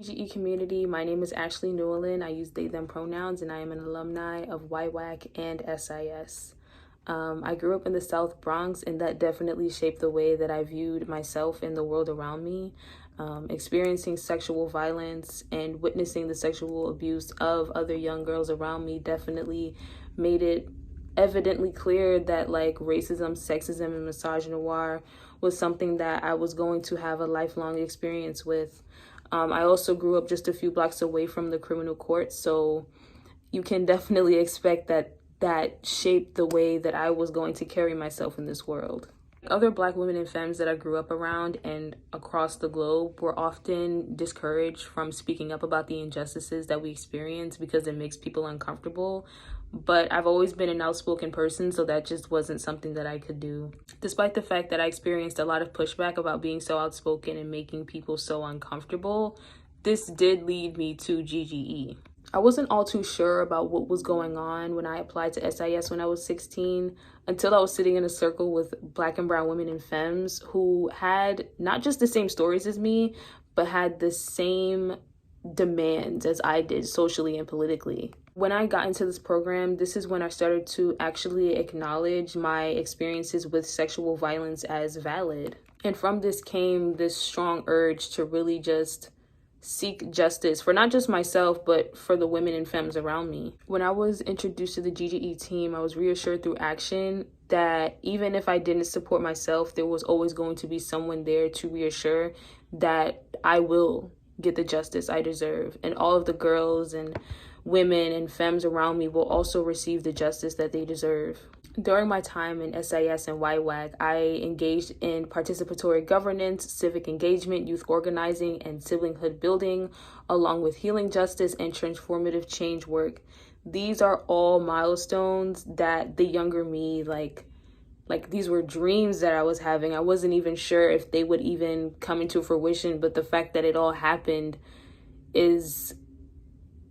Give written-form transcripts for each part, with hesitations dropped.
GGE community, my name is Ashley Newlin. I use they, them pronouns, and I am an alumni of YWAC and SIS. I grew up in the South Bronx, and that definitely shaped the way that I viewed myself and the world around me. Experiencing sexual violence and witnessing the sexual abuse of other young girls around me definitely made it evidently clear that racism, sexism, and misogynoir was something that I was going to have a lifelong experience with. I also grew up just a few blocks away from the criminal court, so you can definitely expect that shaped the way that I was going to carry myself in this world. Other Black women and femmes that I grew up around and across the globe were often discouraged from speaking up about the injustices that we experience because it makes people uncomfortable. But I've always been an outspoken person, so that just wasn't something that I could do. Despite the fact that I experienced a lot of pushback about being so outspoken and making people so uncomfortable, this did lead me to GGE. I wasn't all too sure about what was going on when I applied to SIS when I was 16, until I was sitting in a circle with Black and brown women and femmes who had not just the same stories as me, but had the same demands as I did socially and politically. When I got into this program, this is when I started to actually acknowledge my experiences with sexual violence as valid. And from this came this strong urge to really just seek justice for not just myself, but for the women and femmes around me. When I was introduced to the GGE team, I was reassured through action that even if I didn't support myself, there was always going to be someone there to reassure that I will get the justice I deserve. And all of the girls and women and femmes around me will also receive the justice that they deserve. During my time in SIS and YWAC, I engaged in participatory governance, civic engagement, youth organizing, and siblinghood building, along with healing justice and transformative change work. These are all milestones that the younger me, these were dreams that I was having. I wasn't even sure if they would even come into fruition, but the fact that it all happened is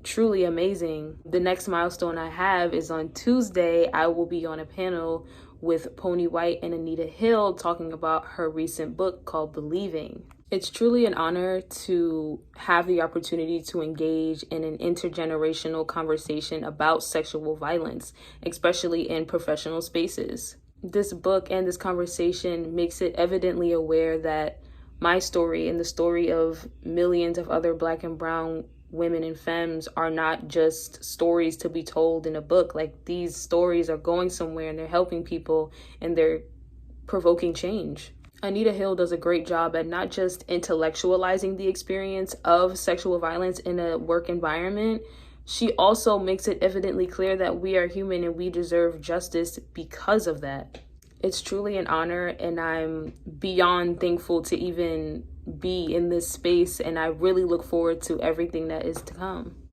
truly amazing. The next milestone I have is on Tuesday. I will be on a panel with Pony White and Anita Hill talking about her recent book called Believing. It's truly an honor to have the opportunity to engage in an intergenerational conversation about sexual violence, especially in professional spaces. This book and this conversation makes it evidently aware that my story and the story of millions of other Black and brown women and femmes are not just stories to be told in a book. These stories are going somewhere and they're helping people and they're provoking change. Anita Hill does a great job at not just intellectualizing the experience of sexual violence in a work environment, she also makes it evidently clear that we are human and we deserve justice because of that. It's truly an honor, and I'm beyond thankful to even be in this space, and I really look forward to everything that is to come.